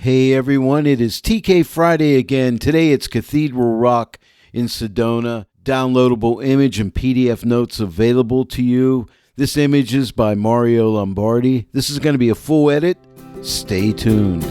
Hey everyone, it is TK Friday again. Today it's Cathedral Rock in Sedona. Downloadable image and PDF notes available to you. This image is by Mario Lombardi. This is going to be a full edit. Stay tuned.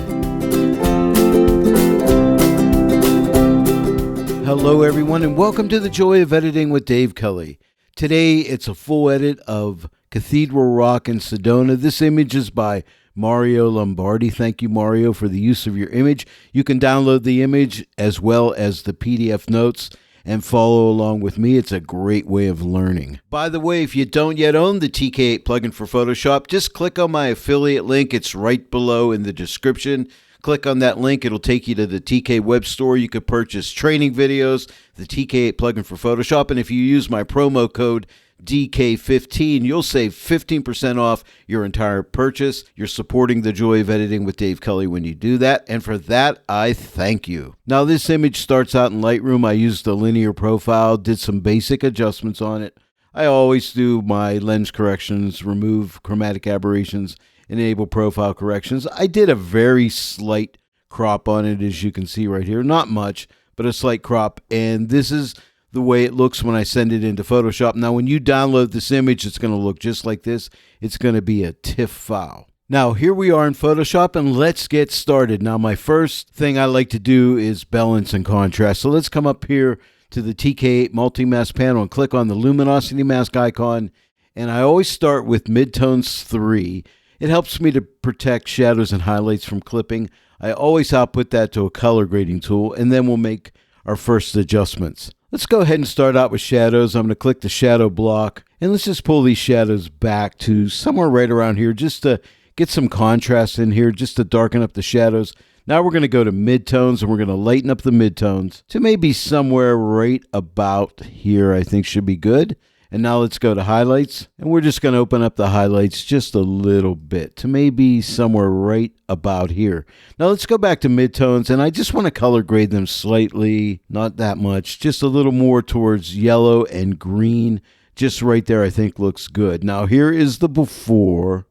Hello everyone and welcome to the Joy of Editing with Dave Kelly. Today it's a full edit of Cathedral Rock in Sedona. This image is by Mario Lombardi. Thank you, Mario, for the use of your image. You can download the image as well as the PDF notes and follow along with me. It's a great way of learning. By the way, if you don't yet own the TK8 plugin for Photoshop, just click on my affiliate link. It's right below in the description. Click on that link. It'll take you to the TK web store. You could purchase training videos, the TK8 plugin for Photoshop, and if you use my promo code DK15, you'll save 15% off your entire purchase. You're supporting the Joy of Editing with Dave Kelly when you do that, and for that, I thank you. Now, this image starts out in Lightroom. I used a linear profile, did some basic adjustments on it. I always do my lens corrections, remove chromatic aberrations, enable profile corrections. I did a very slight crop on it, as you can see right here. Not much, but a slight crop, and this is the way it looks when I send it into Photoshop. Now, when you download this image, it's going to look just like this. It's going to be a TIFF file. Now, here we are in Photoshop, and let's get started. Now, my first thing I like to do is balance and contrast. So let's come up here to the TK8 multi-mask panel and click on the luminosity mask icon. And I always start with midtones 3. It helps me to protect shadows and highlights from clipping. I always output that to a color grading tool, and then we'll make our first adjustments. Let's go ahead and start out with shadows. I'm going to click the shadow block, and let's just pull these shadows back to somewhere right around here just to get some contrast in here, just to darken up the shadows. Now we're going to go to midtones, and we're going to lighten up the midtones to maybe somewhere right about here, I think should be good. And now let's go to highlights, and we're just going to open up the highlights just a little bit to maybe somewhere right about here. Now let's go back to midtones, and I just want to color grade them slightly, not that much, just a little more towards yellow and green. Just right there I think looks good. Now here is the before,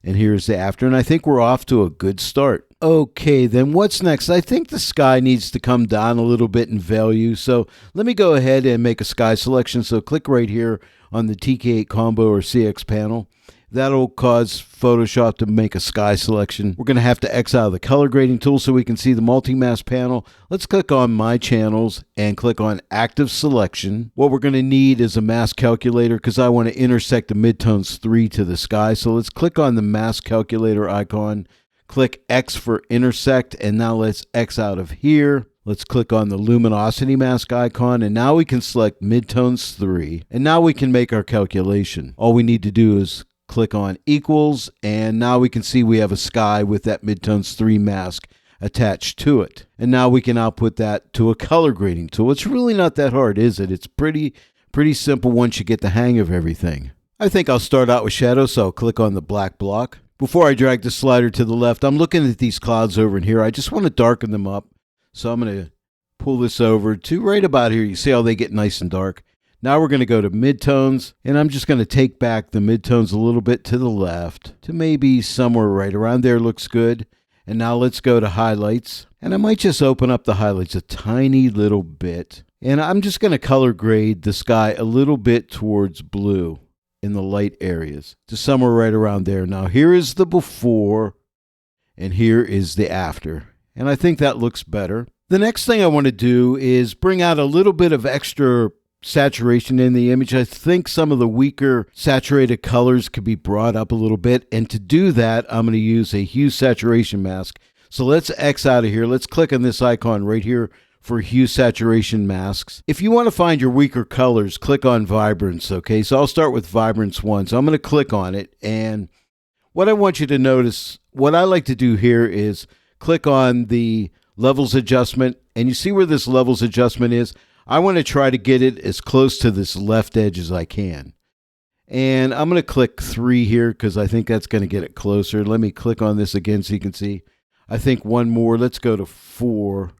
and here's the after, and I think we're off to a good start. Okay, then what's next? I think the sky needs to come down a little bit in value, so let me go ahead and make a sky selection. So click right here on the TK8 combo or CX panel. That'll cause Photoshop to make a sky selection. We're going to have to X out of the color grading tool so we can see the multi-mask panel. Let's click on My Channels and click on Active Selection. What we're going to need is a mask calculator because I want to intersect the midtones 3 to the sky. So let's click on the mask calculator icon. Click X for intersect, and now let's X out of here. Let's click on the luminosity mask icon, and now we can select midtones 3, and now we can make our calculation. All we need to do is click on equals, and now we can see we have a sky with that midtones 3 mask attached to it. And now we can output that to a color grading tool. It's really not that hard, is it? It's pretty simple once you get the hang of everything. I think I'll start out with shadows, so I'll click on the black block. Before I drag the slider to the left, I'm looking at these clouds over in here. I just want to darken them up. So I'm going to pull this over to right about here. You see how they get nice and dark. Now we're going to go to midtones, and I'm just going to take back the midtones a little bit to the left to maybe somewhere right around there looks good. And now let's go to highlights. And I might just open up the highlights a tiny little bit. And I'm just going to color grade the sky a little bit towards blue in the light areas to somewhere right around there. Now here is the before and here is the after, and I think that looks better. The next thing I want to do is bring out a little bit of extra saturation in the image. I think some of the weaker saturated colors could be brought up a little bit, and to do that I'm going to use a hue saturation mask. So let's X out of here. Let's click on this icon right here for hue saturation masks. If you want to find your weaker colors, click on vibrance, okay? So I'll start with vibrance 1. So I'm going to click on it, and what I want you to notice, what I like to do here is click on the levels adjustment, and you see where this levels adjustment is? I want to try to get it as close to this left edge as I can. And I'm going to click 3 here because I think that's going to get it closer. Let me click on this again so you can see. I think one more. Let's go to 4.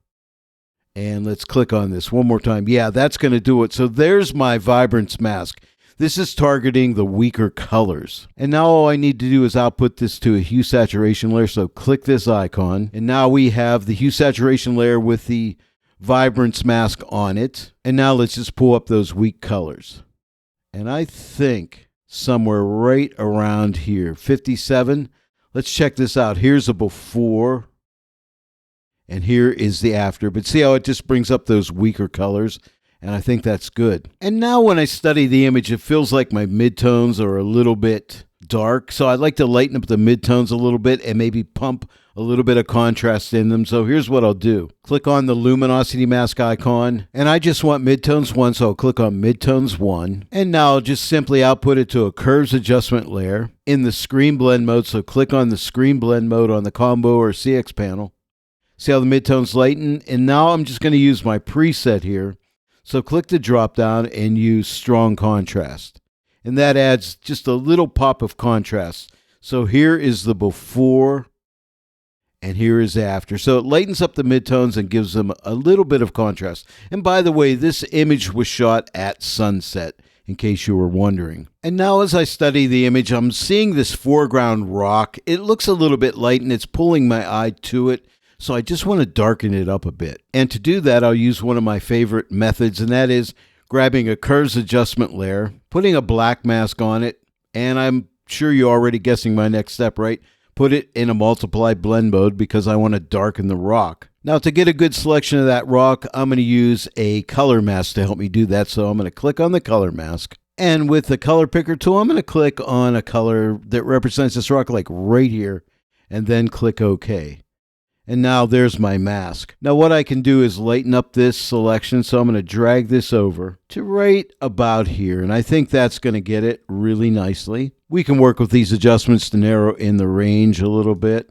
And let's click on this one more time. Yeah, that's going to do it. So there's my vibrance mask. This is targeting the weaker colors. And now all I need to do is output this to a hue saturation layer. So click this icon. And now we have the hue saturation layer with the vibrance mask on it. And now let's just pull up those weak colors. And I think somewhere right around here, 57. Let's check this out. Here's a before, and here is the after. But see how it just brings up those weaker colors? And I think that's good. And now when I study the image, it feels like my midtones are a little bit dark. So I'd like to lighten up the midtones a little bit and maybe pump a little bit of contrast in them. So here's what I'll do. Click on the luminosity mask icon, and I just want midtones 1, so I'll click on midtones 1. And now I'll just simply output it to a curves adjustment layer in the screen blend mode. So click on the screen blend mode on the combo or CX panel. See how the midtones lighten? And now I'm just going to use my preset here. So click the drop down and use strong contrast. And that adds just a little pop of contrast. So here is the before and here is after. So it lightens up the midtones and gives them a little bit of contrast. And by the way, this image was shot at sunset, in case you were wondering. And now as I study the image, I'm seeing this foreground rock. It looks a little bit light and it's pulling my eye to it. So I just want to darken it up a bit. And to do that, I'll use one of my favorite methods, and that is grabbing a curves adjustment layer, putting a black mask on it, and I'm sure you're already guessing my next step, right? Put it in a multiply blend mode because I want to darken the rock. Now to get a good selection of that rock, I'm going to use a color mask to help me do that. So I'm going to click on the color mask. And with the color picker tool, I'm going to click on a color that represents this rock, like right here, and then click OK. And now there's my mask. Now what I can do is lighten up this selection. So I'm going to drag this over to right about here. And I think that's going to get it really nicely. We can work with these adjustments to narrow in the range a little bit.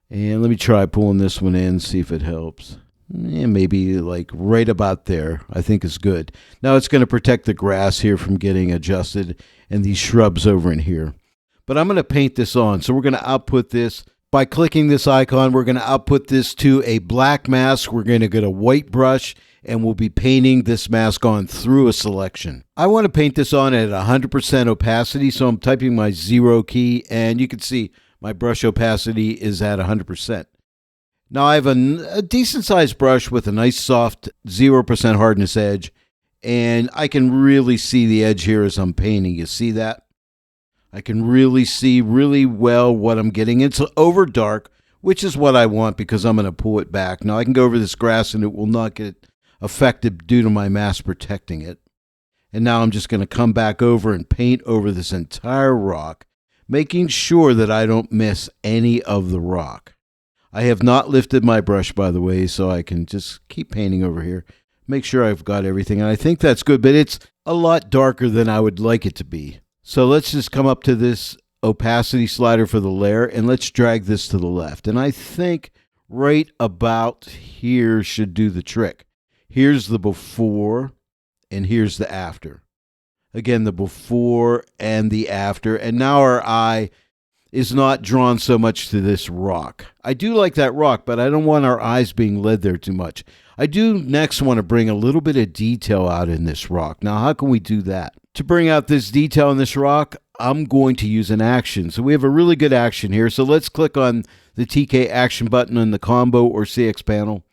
And let me try pulling this one in, see if it helps. And maybe like right about there, I think is good. Now it's going to protect the grass here from getting adjusted and these shrubs over in here. But I'm going to paint this on. So we're going to output this. By clicking this icon, we're going to output this to a black mask. We're going to get a white brush, and we'll be painting this mask on through a selection. I want to paint this on at 100% opacity, so I'm typing my 0 key, and you can see my brush opacity is at 100%. Now I have a decent-sized brush with a nice soft 0% hardness edge, and I can really see the edge here as I'm painting. You see that? I can really see really well what I'm getting. It's over dark, which is what I want because I'm going to pull it back. Now I can go over this grass and it will not get affected due to my mask protecting it. And now I'm just going to come back over and paint over this entire rock, making sure that I don't miss any of the rock. I have not lifted my brush, by the way, so I can just keep painting over here. Make sure I've got everything. And I think that's good, but it's a lot darker than I would like it to be. So let's just come up to this opacity slider for the layer and let's drag this to the left. And I think right about here should do the trick. Here's the before and here's the after. Again, the before and the after. And now our eye is not drawn so much to this rock. I do like that rock, but I don't want our eyes being led there too much. I do next want to bring a little bit of detail out in this rock. Now, how can we do that? To bring out this detail in this rock, I'm going to use an action. So we have a really good action here. So let's click on the TK action button in the combo or CX panel.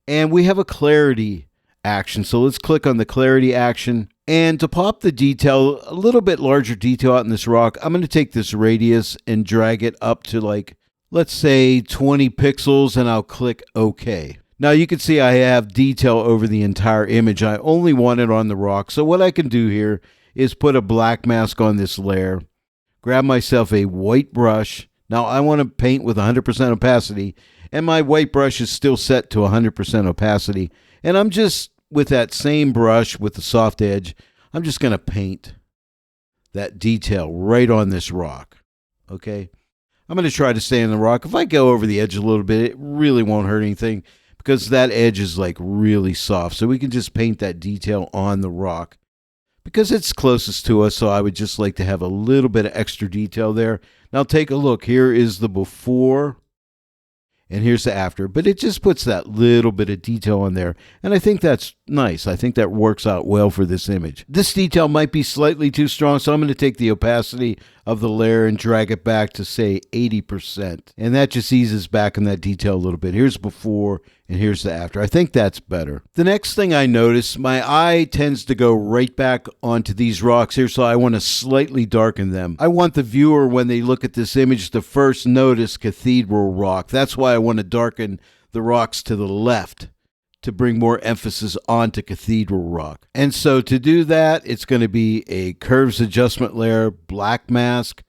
And we have a clarity action. So let's click on the clarity action. And to pop the detail, a little bit larger detail out in this rock, I'm going to take this radius and drag it up to like, let's say 20 pixels, and I'll click OK. Now you can see I have detail over the entire image. I only want it on the rock. So what I can do here is put a black mask on this layer, grab myself a white brush. Now I want to paint with 100% opacity, and my white brush is still set to 100% opacity. And I'm just, with that same brush with the soft edge, I'm just going to paint that detail right on this rock. Okay? I'm going to try to stay on the rock. If I go over the edge a little bit, it really won't hurt anything because that edge is like really soft. So we can just paint that detail on the rock because it's closest to us. So I would just like to have a little bit of extra detail there. Now take a look. Here is the before and here's the after. But it just puts that little bit of detail on there, and I think that's nice. I think that works out well for this image. This detail might be slightly too strong, so I'm going to take the opacity of the layer and drag it back to, say, 80%. And that just eases back in that detail a little bit. Here's before and here's the after. I think that's better. The next thing I notice, my eye tends to go right back onto these rocks here, so I want to slightly darken them. I want the viewer, when they look at this image, to first notice Cathedral Rock. That's why I want to darken the rocks to the left, to bring more emphasis onto Cathedral Rock. And so to do that, it's going to be a curves adjustment layer, black mask,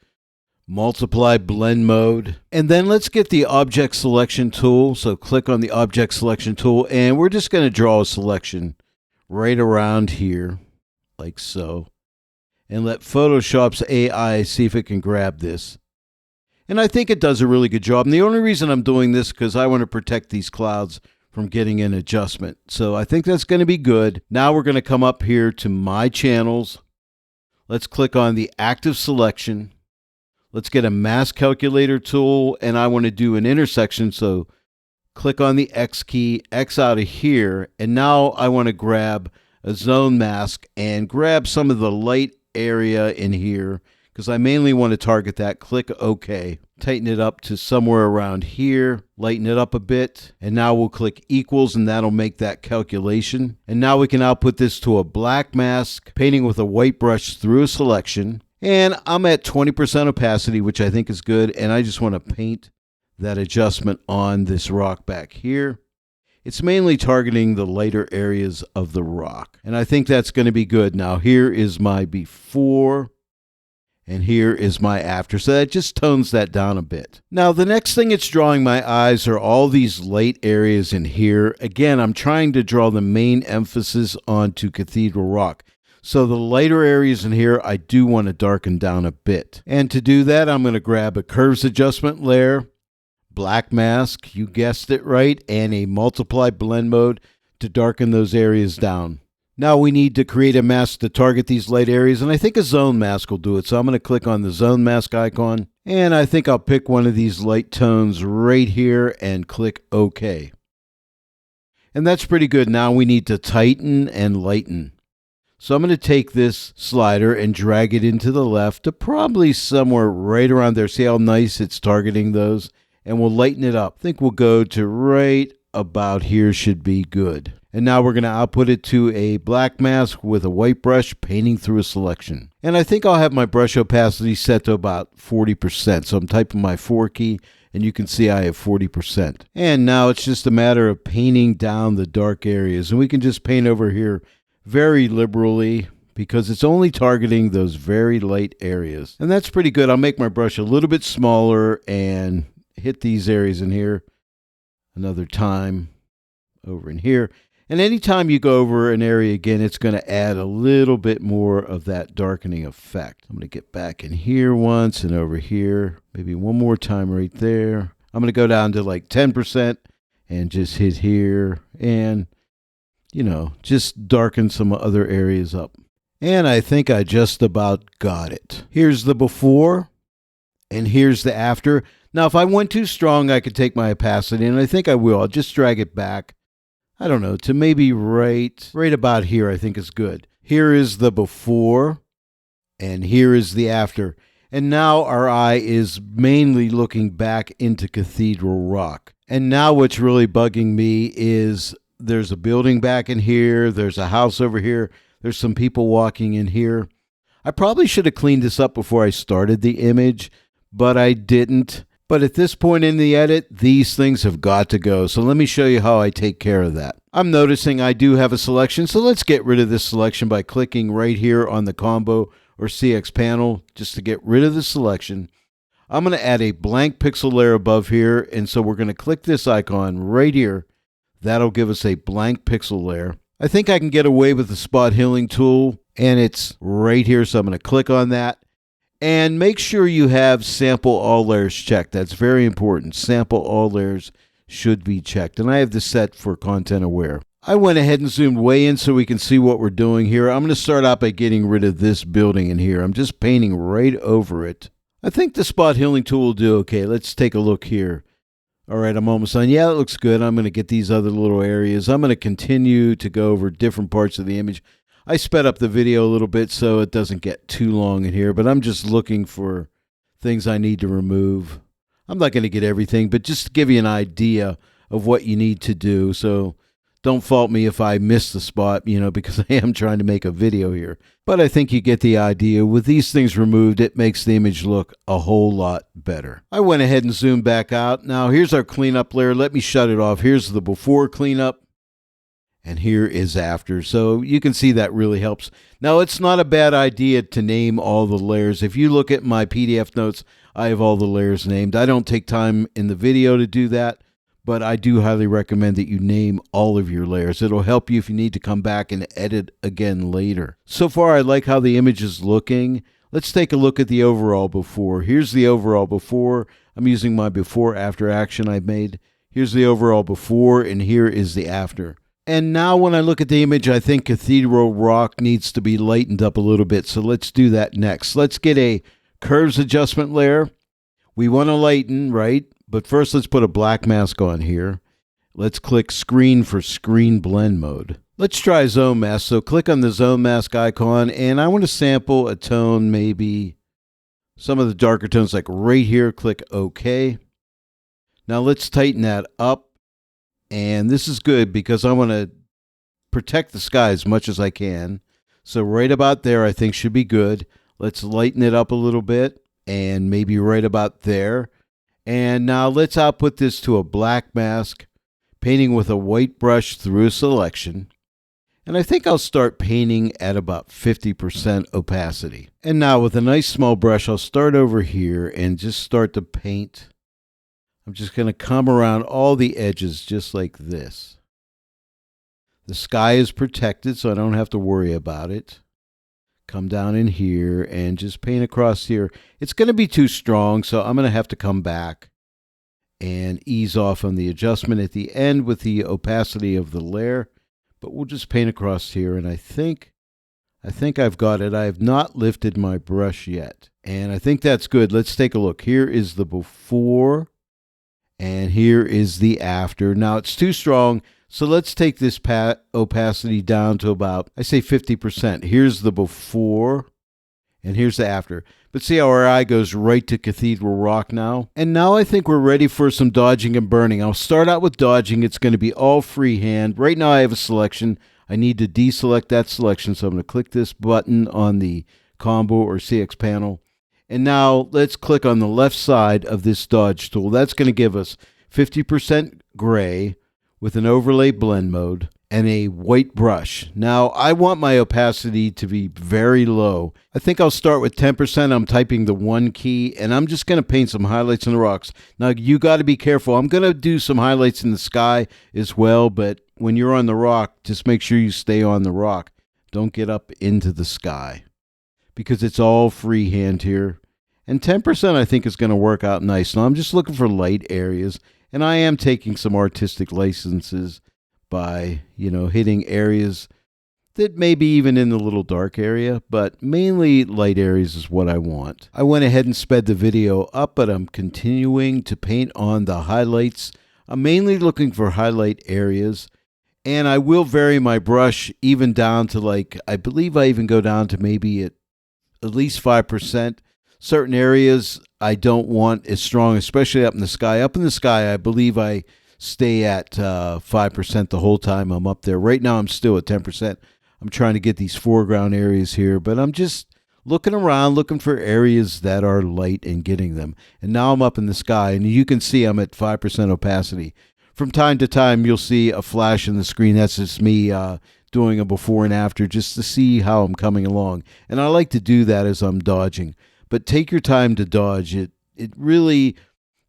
multiply blend mode. And then let's get the object selection tool. So click on the object selection tool, and we're just going to draw a selection right around here, like so. And let Photoshop's AI see if it can grab this. And I think it does a really good job. And the only reason I'm doing this is because I want to protect these clouds from getting an adjustment. So I think that's going to be good. Now we're going to come up here to My Channels. Let's click on the Active Selection. Let's get a Mask Calculator tool, and I want to do an intersection. So click on the X key, X out of here, and now I want to grab a zone mask and grab some of the light area in here, because I mainly want to target that. Click OK. Tighten it up to somewhere around here. Lighten it up a bit. And now we'll click equals, and that'll make that calculation. And now we can output this to a black mask, painting with a white brush through a selection. And I'm at 20% opacity, which I think is good. And I just want to paint that adjustment on this rock back here. It's mainly targeting the lighter areas of the rock. And I think that's going to be good. Now here is my before, and here is my after. So that just tones that down a bit. Now the next thing it's drawing my eyes are all these light areas in here. Again, I'm trying to draw the main emphasis onto Cathedral Rock. So the lighter areas in here, I do want to darken down a bit. And to do that, I'm going to grab a curves adjustment layer, black mask, you guessed it right, and a multiply blend mode to darken those areas down. Now we need to create a mask to target these light areas, and I think a zone mask will do it. So I'm going to click on the zone mask icon, and I think I'll pick one of these light tones right here and click OK. And that's pretty good. Now we need to tighten and lighten. So I'm going to take this slider and drag it into the left to probably somewhere right around there. See how nice it's targeting those? And we'll lighten it up. I think we'll go to right about here should be good. And now we're going to output it to a black mask with a white brush, painting through a selection. And I think I'll have my brush opacity set to about 40%. So I'm typing my 4 key, and you can see I have 40%. And now it's just a matter of painting down the dark areas. And we can just paint over here very liberally, because it's only targeting those very light areas. And that's pretty good. I'll make my brush a little bit smaller and hit these areas in here another time over in here. And anytime you go over an area again, it's going to add a little bit more of that darkening effect. I'm going to get back in here once and over here, maybe one more time right there. I'm going to go down to like 10% and just hit here and, you know, just darken some other areas up. And I think I just about got it. Here's the before, and here's the after. Now, if I went too strong, I could take my opacity, and I think I will. I'll just drag it back, I don't know, to maybe right about here, I think is good. Here is the before, and here is the after. And now our eye is mainly looking back into Cathedral Rock. And now what's really bugging me is there's a building back in here, there's a house over here, there's some people walking in here. I probably should have cleaned this up before I started the image, but I didn't. But at this point in the edit, these things have got to go. So let me show you how I take care of that. I'm noticing I do have a selection, so let's get rid of this selection by clicking right here on the combo or CX panel just to get rid of the selection. I'm going to add a blank pixel layer above here, and so we're going to click this icon right here. That'll give us a blank pixel layer. I think I can get away with the spot healing tool, and it's right here, so I'm going to click on that. And make sure you have sample all layers checked. That's very important. Sample all layers should be checked. And I have this set for content aware. I went ahead and zoomed way in so we can see what we're doing here. I'm going to start out by getting rid of this building in here. I'm just painting right over it. I think the spot healing tool will do okay. Let's take a look here. All right, I'm almost done. Yeah, it looks good. I'm going to get these other little areas. I'm going to continue to go over different parts of the image. I sped up the video a little bit so it doesn't get too long in here, but I'm just looking for things I need to remove. I'm not going to get everything, but just to give you an idea of what you need to do. So don't fault me if I miss the spot, because I am trying to make a video here. But I think you get the idea. With these things removed, it makes the image look a whole lot better. I went ahead and zoomed back out. Now, here's our cleanup layer. Let me shut it off. Here's the before cleanup, and here is after. So you can see that really helps. Now, it's not a bad idea to name all the layers. If you look at my PDF notes, I have all the layers named. I don't take time in the video to do that, but I do highly recommend that you name all of your layers. It'll help you if you need to come back and edit again later. So far, I like how the image is looking. Let's take a look at the overall before. Here's the overall before. I'm using my before after action I made. Here's the overall before, and here is the after. And now when I look at the image, I think Cathedral Rock needs to be lightened up a little bit. So let's do that next. Let's get a curves adjustment layer. We want to lighten, right? But first, let's put a black mask on here. Let's click screen for screen blend mode. Let's try zone mask. So click on the zone mask icon, and I want to sample a tone, maybe some of the darker tones, like right here. Click OK. Now let's tighten that up. And this is good because I want to protect the sky as much as I can. So right about there, I think should be good. Let's lighten it up a little bit, and maybe right about there. And now let's output this to a black mask, painting with a white brush through a selection. And I think I'll start painting at about 50% opacity. And now with a nice small brush, I'll start over here and just start to paint. I'm just going to come around all the edges just like this. The sky is protected, so I don't have to worry about it. Come down in here and just paint across here. It's going to be too strong, so I'm going to have to come back and ease off on the adjustment at the end with the opacity of the layer. But we'll just paint across here, and I think I've got it. I have not lifted my brush yet, and I think that's good. Let's take a look. Here is the before, and here is the after. Now it's too strong, so let's take this opacity down to about, I say 50%. Here's the before, and here's the after. But see how our eye goes right to Cathedral Rock now? And now I think we're ready for some dodging and burning. I'll start out with dodging. It's going to be all freehand. Right now I have a selection. I need to deselect that selection, so I'm going to click this button on the combo or CX panel. And now let's click on the left side of this dodge tool. That's going to give us 50% gray with an overlay blend mode and a white brush. Now I want my opacity to be very low. I think I'll start with 10%. I'm typing the 1 key, and I'm just going to paint some highlights in the rocks. Now you got to be careful. I'm going to do some highlights in the sky as well, but when you're on the rock, just make sure you stay on the rock. Don't get up into the sky because it's all freehand here. And 10% I think is going to work out nice. Now I'm just looking for light areas, and I am taking some artistic licenses by, hitting areas that may be even in the little dark area, but mainly light areas is what I want. I went ahead and sped the video up, but I'm continuing to paint on the highlights. I'm mainly looking for highlight areas, and I will vary my brush even down to I believe I even go down to maybe at least 5%. Certain areas I don't want as strong, especially up in the sky. Up in the sky, I believe I stay at 5% the whole time I'm up there. Right now, I'm still at 10%. I'm trying to get these foreground areas here, but I'm just looking around, looking for areas that are light and getting them. And now I'm up in the sky, and you can see I'm at 5% opacity. From time to time, you'll see a flash in the screen. That's just me doing a before and after just to see how I'm coming along. And I like to do that as I'm dodging. But take your time to dodge. It really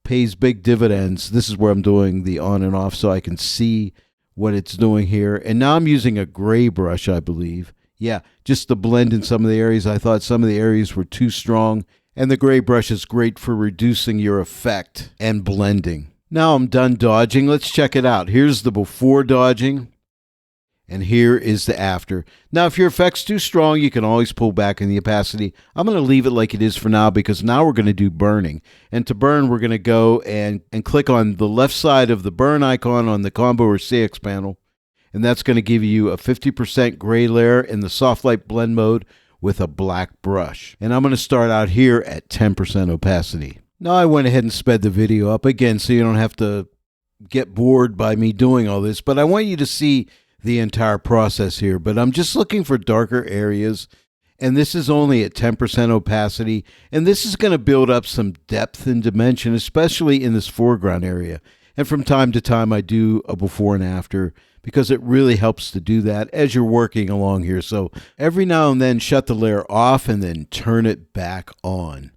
pays big dividends. This is where I'm doing the on and off so I can see what it's doing here. And now I'm using a gray brush, I believe. Yeah, just to blend in some of the areas. I thought some of the areas were too strong. And the gray brush is great for reducing your effect and blending. Now I'm done dodging. Let's check it out. Here's the before dodging. And here is the after. Now, if your effect's too strong, you can always pull back in the opacity. I'm going to leave it like it is for now because now we're going to do burning. And to burn, we're going to go and click on the left side of the burn icon on the combo or CX panel. And that's going to give you a 50% gray layer in the soft light blend mode with a black brush. And I'm going to start out here at 10% opacity. Now I went ahead and sped the video up again so you don't have to get bored by me doing all this, but I want you to see the entire process here. But I'm just looking for darker areas, and this is only at 10% opacity, and this is going to build up some depth and dimension, especially in this foreground area. And from time to time I do a before and after because it really helps to do that as you're working along here. So every now and then shut the layer off and then turn it back on.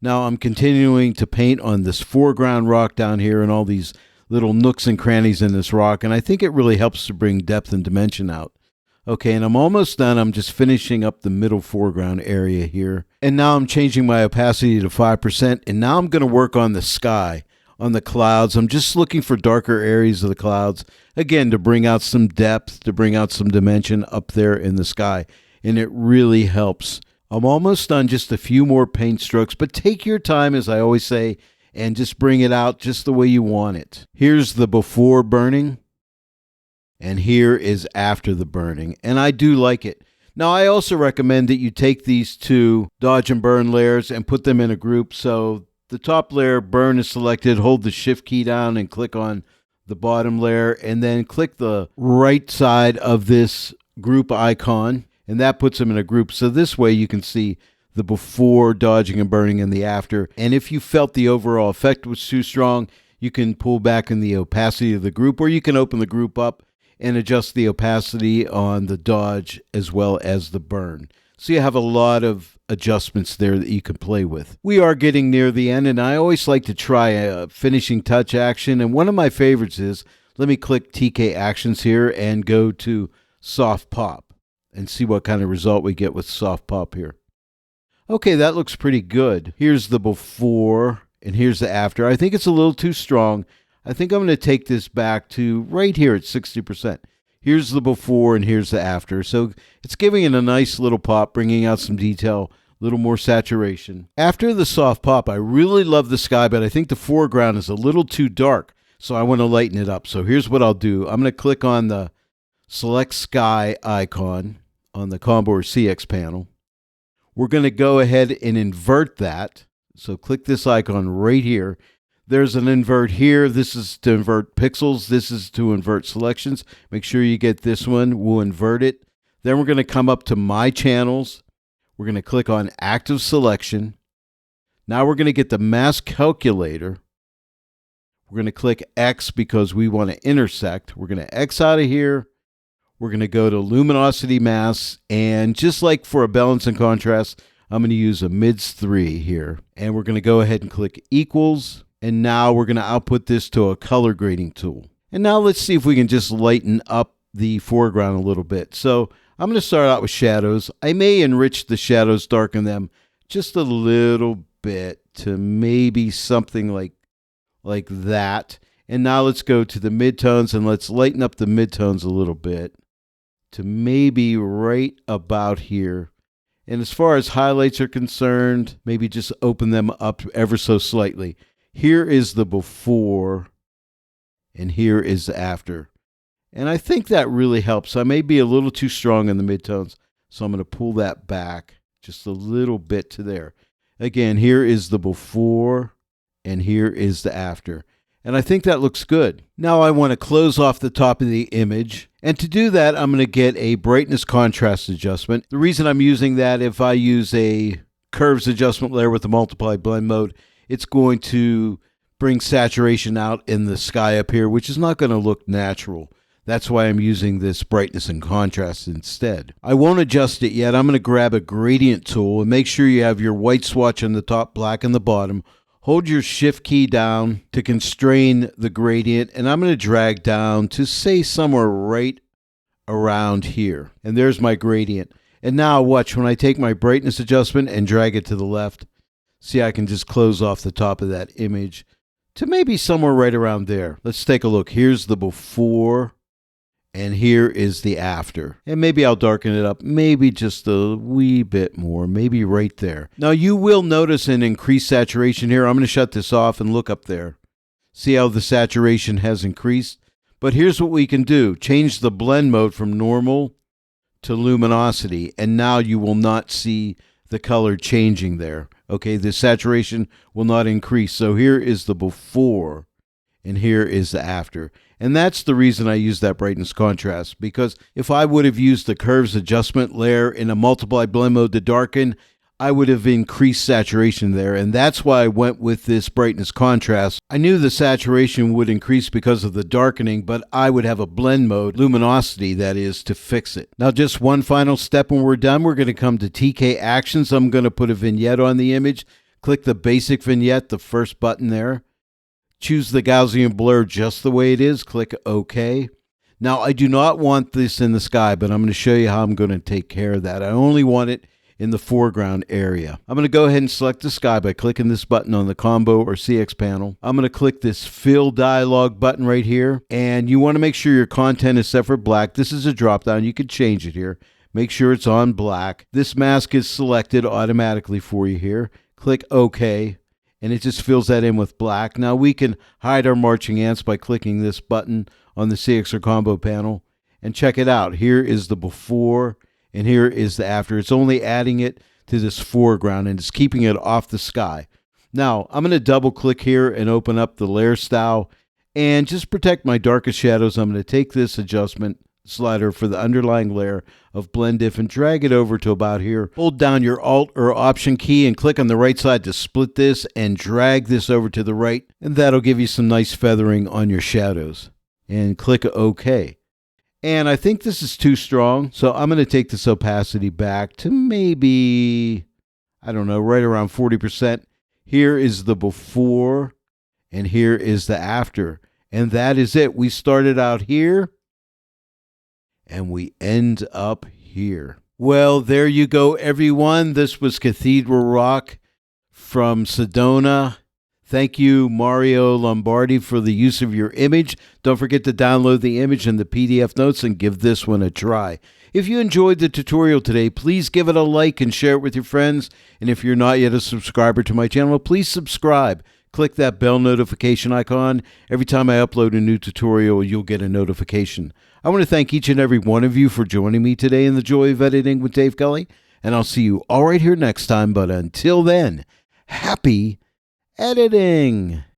Now I'm continuing to paint on this foreground rock down here and all these little nooks and crannies in this rock, and I think it really helps to bring depth and dimension out. Okay, and I'm almost done. I'm just finishing up the middle foreground area here. And now I'm changing my opacity to 5%, and now I'm going to work on the sky, on the clouds. I'm just looking for darker areas of the clouds, again, to bring out some depth, to bring out some dimension up there in the sky, and it really helps. I'm almost done, just a few more paint strokes, but take your time, as I always say, and just bring it out just the way you want it. Here's the before burning, and here is after the burning, and I do like it. Now, I also recommend that you take these two dodge and burn layers and put them in a group. So the top layer, burn, is selected, hold the shift key down and click on the bottom layer, and then click the right side of this group icon, and that puts them in a group. So this way you can see the before dodging and burning and the after. And if you felt the overall effect was too strong, you can pull back in the opacity of the group, or you can open the group up and adjust the opacity on the dodge as well as the burn. So you have a lot of adjustments there that you can play with. We are getting near the end, and I always like to try a finishing touch action. And one of my favorites is, let me click TK Actions here and go to Soft Pop and see what kind of result we get with Soft Pop here. Okay, that looks pretty good. Here's the before and here's the after. I think it's a little too strong. I think I'm going to take this back to right here at 60%. Here's the before and here's the after. So it's giving it a nice little pop, bringing out some detail, a little more saturation. After the soft pop, I really love the sky, but I think the foreground is a little too dark, so I want to lighten it up. So here's what I'll do. I'm going to click on the Select Sky icon on the combo or CX panel. We're going to go ahead and invert that. So click this icon right here. There's an invert here. This is to invert pixels. This is to invert selections. Make sure you get this one. We'll invert it. Then we're going to come up to My Channels. We're going to click on Active Selection. Now we're going to get the Mask Calculator. We're going to click X because we want to intersect. We're going to X out of here. We're going to go to Luminosity Mass, and just like for a balance and contrast, I'm going to use a mids 3 here. And we're going to go ahead and click Equals, and now we're going to output this to a color grading tool. And now let's see if we can just lighten up the foreground a little bit. So I'm going to start out with shadows. I may enrich the shadows, darken them just a little bit to maybe something like that. And now let's go to the midtones, and let's lighten up the midtones a little bit to maybe right about here. And as far as highlights are concerned, maybe just open them up ever so slightly. Here is the before, and here is the after. And I think that really helps. I may be a little too strong in the midtones, so I'm going to pull that back just a little bit to there. Again, here is the before, and here is the after. And I think that looks good. Now I want to close off the top of the image. And to do that, I'm going to get a brightness contrast adjustment. The reason I'm using that, if I use a curves adjustment layer with the multiply blend mode, it's going to bring saturation out in the sky up here, which is not going to look natural. That's why I'm using this brightness and contrast instead. I won't adjust it yet. I'm going to grab a gradient tool and make sure you have your white swatch on the top, black on the bottom. Hold your shift key down to constrain the gradient, and I'm going to drag down to say somewhere right around here. And there's my gradient. And now watch, when I take my brightness adjustment and drag it to the left, see, I can just close off the top of that image to maybe somewhere right around there. Let's take a look. Here's the before, And here is the after. And maybe I'll darken it up, maybe just a wee bit more, maybe right there. Now you will notice an increased saturation here. I'm going to shut this off and look up there. See how the saturation has increased? But here's what we can do. Change the blend mode from normal to luminosity, and now you will not see the color changing there. Okay, the saturation will not increase. So here is the before, and here is the after. And that's the reason I use that brightness contrast, because if I would have used the curves adjustment layer in a multiply blend mode to darken, I would have increased saturation there, and that's why I went with this brightness contrast. I knew the saturation would increase because of the darkening, but I would have a blend mode, luminosity that is, to fix it. Now just one final step when we're done, we're going to come to TK Actions. I'm going to put a vignette on the image. Click the basic vignette, the first button there. Choose the Gaussian blur just the way it is. Click OK. Now, I do not want this in the sky, but I'm going to show you how I'm going to take care of that. I only want it in the foreground area. I'm going to go ahead and select the sky by clicking this button on the combo or CX panel. I'm going to click this fill dialog button right here, and you want to make sure your content is set for black. This is a drop down. You can change it here. Make sure it's on black. This mask is selected automatically for you here. Click OK. And it just fills that in with black. Now we can hide our marching ants by clicking this button on the CX or combo panel. And check it out. Here is the before and here is the after. It's only adding it to this foreground and it's keeping it off the sky. Now I'm going to double click here and open up the layer style. And just protect my darkest shadows, I'm going to take this adjustment slider for the underlying layer of blend diff and drag it over to about here. Hold down your Alt or Option key and click on the right side to split this and drag this over to the right, and that'll give you some nice feathering on your shadows. And click OK. And I think this is too strong, so I'm going to take this opacity back to maybe, I don't know, right around 40%. Here is the before and here is the after. And that is it. We started out here and we end up here. Well, there you go, everyone. This was Cathedral Rock from Sedona. Thank you, Mario Lombardi, for the use of your image. Don't forget to download the image and the PDF notes and give this one a try. If you enjoyed the tutorial today, please give it a like and share it with your friends. And if you're not yet a subscriber to my channel, please subscribe. Click that bell notification icon. Every time I upload a new tutorial, you'll get a notification. I want to thank each and every one of you for joining me today in the Joy of Editing with Dave Kelly, and I'll see you all right here next time. But until then, happy editing.